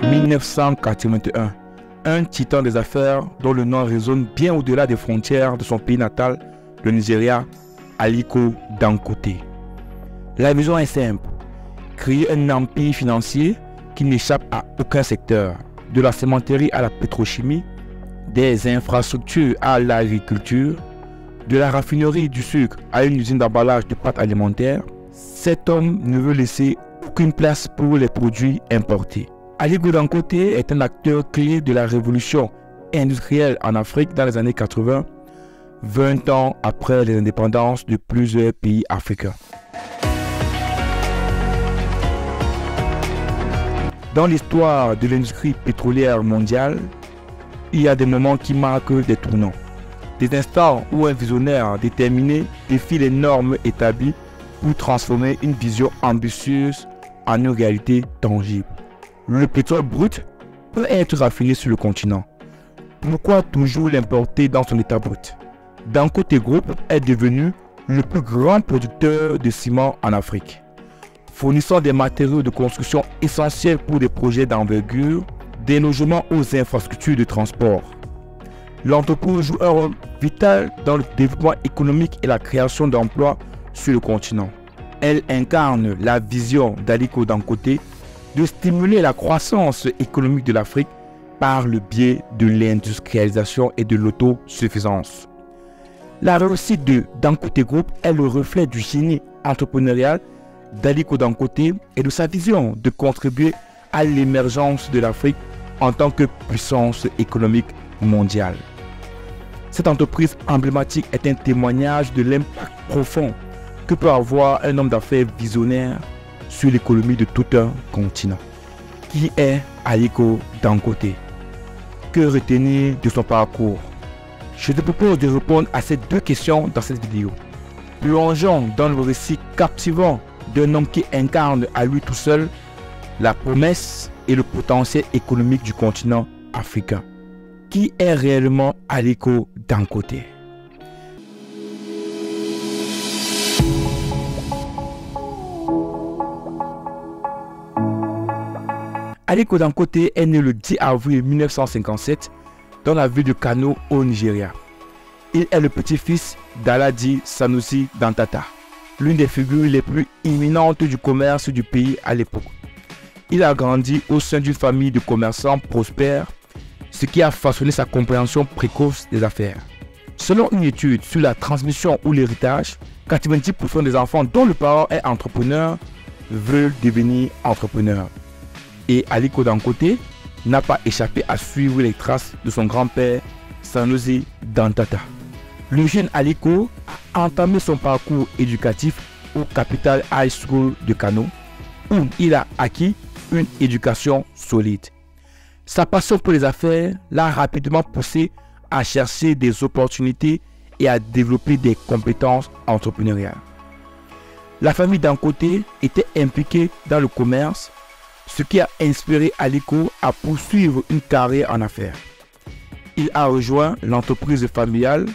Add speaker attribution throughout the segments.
Speaker 1: 1981, un titan des affaires dont le nom résonne bien au-delà des frontières de son pays natal, le Nigeria, Aliko Dangote. La vision est simple, créer un empire financier qui n'échappe à aucun secteur, de la cimenterie à la pétrochimie, des infrastructures à l'agriculture, de la raffinerie du sucre à une usine d'emballage de pâtes alimentaires. Cet homme ne veut laisser aucune place pour les produits importés. Aliko Dangote est un acteur clé de la révolution industrielle en Afrique dans les années 80, 20 ans après les indépendances de plusieurs pays africains. Dans l'histoire de l'industrie pétrolière mondiale, il y a des moments qui marquent des tournants. Des instants où un visionnaire déterminé défie les normes établies pour transformer une vision ambitieuse en une réalité tangible. Le pétrole brut peut être raffiné sur le continent. Pourquoi toujours l'importer dans son état brut? Dangote Group est devenu le plus grand producteur de ciment en Afrique, fournissant des matériaux de construction essentiels pour des projets d'envergure, des logements aux infrastructures de transport. L'entreprise joue un rôle vital dans le développement économique et la création d'emplois sur le continent. Elle incarne la vision d'Aliko Dangote de stimuler la croissance économique de l'Afrique par le biais de l'industrialisation et de l'autosuffisance. La réussite de Dangote Group est le reflet du génie entrepreneurial d'Aliko Dangote et de sa vision de contribuer à l'émergence de l'Afrique en tant que puissance économique mondiale. Cette entreprise emblématique est un témoignage de l'impact profond que peut avoir un homme d'affaires visionnaire sur l'économie de tout un continent. Qui est Aliko Dangote? Que retenir de son parcours? Je te propose de répondre à ces deux questions dans cette vidéo. Plongeons dans le récit captivant d'un homme qui incarne à lui tout seul la promesse et le potentiel économique du continent africain. Qui est réellement Aliko Dangote? Aliko Dangote est né le 10 avril 1957 dans la ville de Kano au Nigeria. Il est le petit-fils d'Alhaji Sanusi Dantata, l'une des figures les plus imminentes du commerce du pays à l'époque. Il a grandi au sein d'une famille de commerçants prospères, ce qui a façonné sa compréhension précoce des affaires. Selon une étude sur la transmission ou l'héritage, 90% des enfants dont le parent est entrepreneur veulent devenir entrepreneurs. Et Aliko Dangote n'a pas échappé à suivre les traces de son grand-père Sanusi Dantata. Le jeune Aliko a entamé son parcours éducatif au Capital High School de Kano, où il a acquis une éducation solide. Sa passion pour les affaires l'a rapidement poussé à chercher des opportunités et à développer des compétences entrepreneuriales. La famille Dangote était impliquée dans le commerce, ce qui a inspiré Aliko à poursuivre une carrière en affaires. Il a rejoint l'entreprise familiale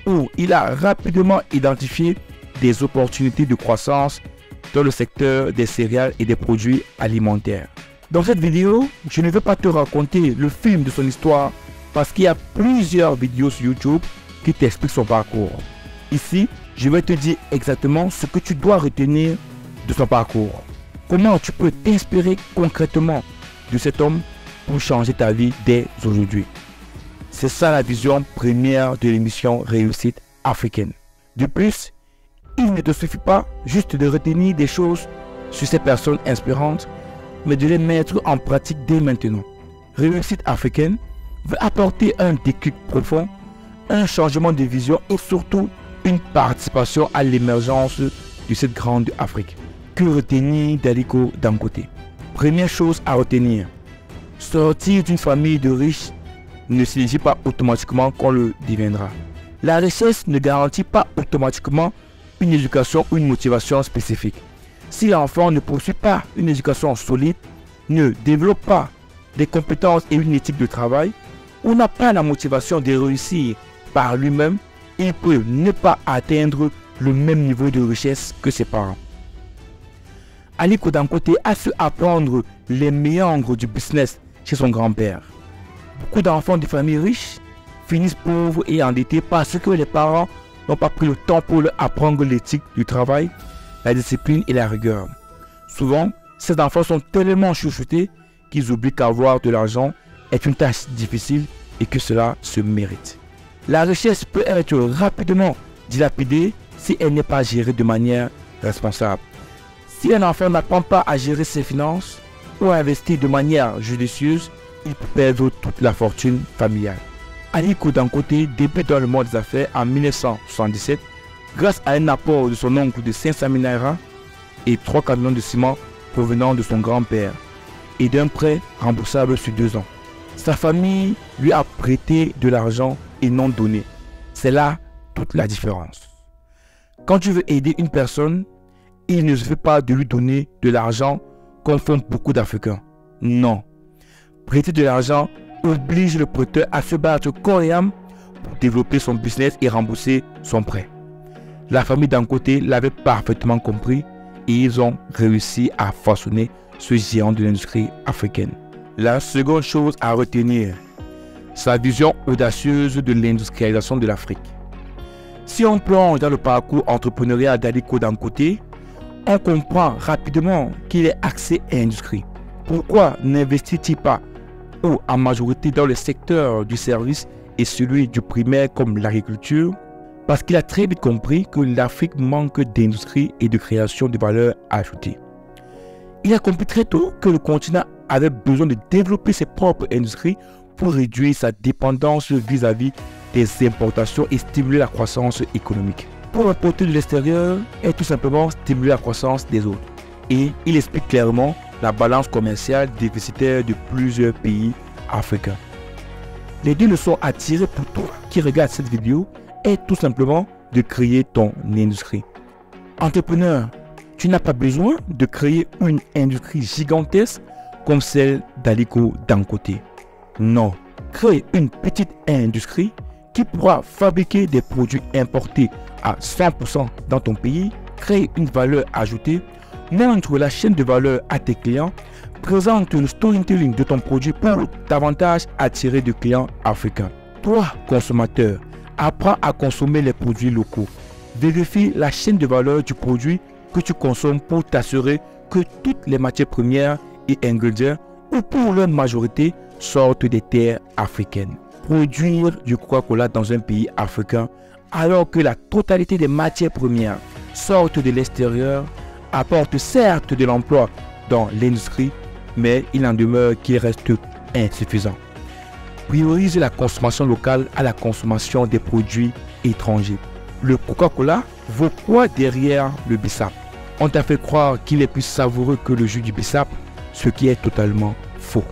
Speaker 1: où il a rapidement identifié des opportunités de croissance dans le secteur des céréales et des produits alimentaires. Dans cette vidéo, je ne vais pas te raconter le film de son histoire parce qu'il y a plusieurs vidéos sur YouTube qui t'expliquent son parcours. Ici, je vais te dire exactement ce que tu dois retenir de son parcours. Comment tu peux t'inspirer concrètement de cet homme pour changer ta vie dès aujourd'hui. C'est ça la vision première de l'émission Réussite africaine. De plus, il ne te suffit pas juste de retenir des choses sur ces personnes inspirantes, mais de les mettre en pratique dès maintenant. Réussite africaine veut apporter un déclic profond, un changement de vision et surtout une participation à l'émergence de cette grande Afrique. Que retenir d'Aliko Dangote? Première chose à retenir, sortir d'une famille de riches ne signifie pas automatiquement qu'on le deviendra. La richesse ne garantit pas automatiquement une éducation ou une motivation spécifique. Si l'enfant ne poursuit pas une éducation solide, ne développe pas des compétences et une éthique de travail, ou n'a pas la motivation de réussir par lui-même, il peut ne pas atteindre le même niveau de richesse que ses parents. Aliko Dangote a su apprendre les méandres du business chez son grand-père. Beaucoup d'enfants de familles riches finissent pauvres et endettés parce que les parents n'ont pas pris le temps pour leur apprendre l'éthique du travail, la discipline et la rigueur. Souvent, ces enfants sont tellement chouchoutés qu'ils oublient qu'avoir de l'argent est une tâche difficile et que cela se mérite. La richesse peut être rapidement dilapidée si elle n'est pas gérée de manière responsable. Si un enfant n'apprend pas à gérer ses finances ou à investir de manière judicieuse, il peut perdre toute la fortune familiale. Aliko Dangote débute dans le monde des affaires en 1977 grâce à un apport de son oncle de 500 000 naira et 3 camions de ciment provenant de son grand-père et d'un prêt remboursable sur 2 ans. Sa famille lui a prêté de l'argent et non donné. C'est là toute la différence. Quand tu veux aider une personne, il ne suffit pas de lui donner de l'argent comme font beaucoup d'Africains. Non. Prêter de l'argent oblige le prêteur à se battre corps et âme pour développer son business et rembourser son prêt. La famille Dangote l'avait parfaitement compris et ils ont réussi à façonner ce géant de l'industrie africaine. La seconde chose à retenir, sa vision audacieuse de l'industrialisation de l'Afrique. Si on plonge dans le parcours entrepreneurial d'Aliko Dangote, on comprend rapidement qu'il est axé à l'industrie. Pourquoi n'investit-il pas ou en majorité dans le secteur du service et celui du primaire comme l'agriculture? Parce qu'il a très vite compris que l'Afrique manque d'industrie et de création de valeur ajoutée. Il a compris très tôt que le continent avait besoin de développer ses propres industries pour réduire sa dépendance vis-à-vis des importations et stimuler la croissance économique. Pour importer de l'extérieur et tout simplement stimuler la croissance des autres. Et il explique clairement la balance commerciale déficitaire de plusieurs pays africains. Les 2 leçons à tirer pour toi qui regarde cette vidéo est tout simplement de créer ton industrie. Entrepreneur, tu n'as pas besoin de créer une industrie gigantesque comme celle d'Aliko Dangote. Non, crée une petite industrie qui pourra fabriquer des produits importés à 100% dans ton pays, créer une valeur ajoutée, montre la chaîne de valeur à tes clients, présente le storytelling de ton produit pour davantage attirer de clients africains. Toi, consommateur, apprends à consommer les produits locaux. Vérifie la chaîne de valeur du produit que tu consommes pour t'assurer que toutes les matières premières et ingrédients, ou pour leur majorité, sortent des terres africaines. Produire du Coca-Cola dans un pays africain alors que la totalité des matières premières sortent de l'extérieur apporte certes de l'emploi dans l'industrie, mais il en demeure qu'il reste insuffisant. Priorise la consommation locale à la consommation des produits étrangers. Le Coca-Cola vaut quoi derrière le bissap? On t'a fait croire qu'il est plus savoureux que le jus du bissap, ce qui est totalement faux.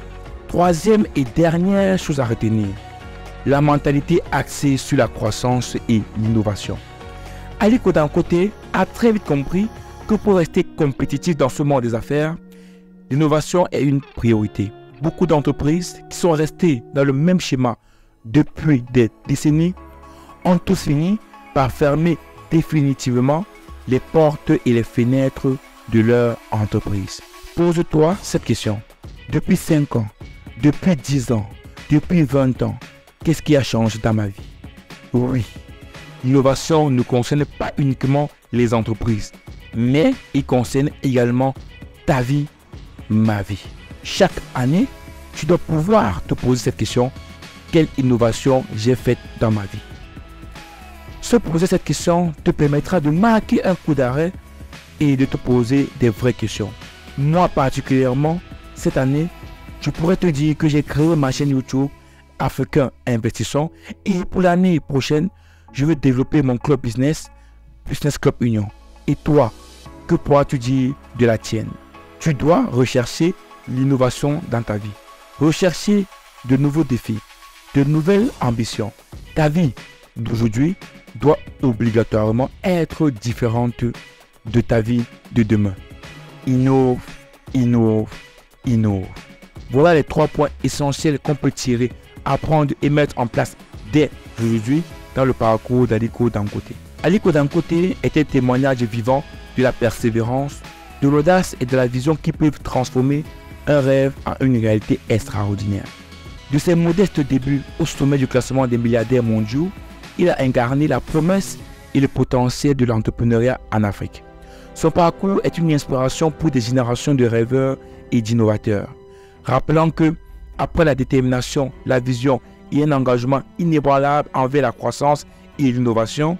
Speaker 1: Troisième et dernière chose à retenir, la mentalité axée sur la croissance et l'innovation. Aliko Dangote a très vite compris que pour rester compétitif dans ce monde des affaires, l'innovation est une priorité. Beaucoup d'entreprises qui sont restées dans le même schéma depuis des décennies ont tous fini par fermer définitivement les portes et les fenêtres de leur entreprise. Pose-toi cette question. Depuis 5 ans, depuis 10 ans, depuis 20 ans, qu'est-ce qui a changé dans ma vie? Oui, l'innovation ne concerne pas uniquement les entreprises, mais il concerne également ta vie, ma vie. Chaque année, tu dois pouvoir te poser cette question. Quelle innovation j'ai faite dans ma vie? Se poser cette question te permettra de marquer un coup d'arrêt et de te poser des vraies questions. Moi particulièrement, cette année, je pourrais te dire que j'ai créé ma chaîne YouTube Africain Investissant et pour l'année prochaine, je veux développer mon club business, Business Club Union. Et toi, que pourras-tu dire de la tienne? Tu dois rechercher l'innovation dans ta vie. Rechercher de nouveaux défis, de nouvelles ambitions. Ta vie d'aujourd'hui doit obligatoirement être différente de ta vie de demain. Innove, innove, innove. Voilà les 3 points essentiels qu'on peut tirer, apprendre et mettre en place dès aujourd'hui dans le parcours d'Aliko Dangote. Aliko Dangote est un témoignage vivant de la persévérance, de l'audace et de la vision qui peuvent transformer un rêve à une réalité extraordinaire. De ses modestes débuts au sommet du classement des milliardaires mondiaux, il a incarné la promesse et le potentiel de l'entrepreneuriat en Afrique. Son parcours est une inspiration pour des générations de rêveurs et d'innovateurs, rappelant que, après la détermination, la vision et un engagement inébranlable envers la croissance et l'innovation,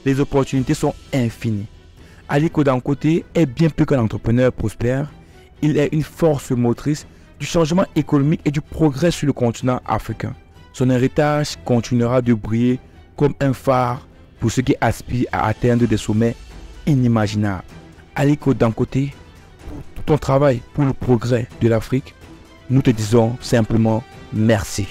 Speaker 1: les opportunités sont infinies. Aliko Dangote est bien plus qu'un entrepreneur prospère, il est une force motrice du changement économique et du progrès sur le continent africain. Son héritage continuera de briller comme un phare pour ceux qui aspirent à atteindre des sommets inimaginables. Aliko Dangote, pour tout ton travail pour le progrès de l'Afrique, nous te disons simplement merci.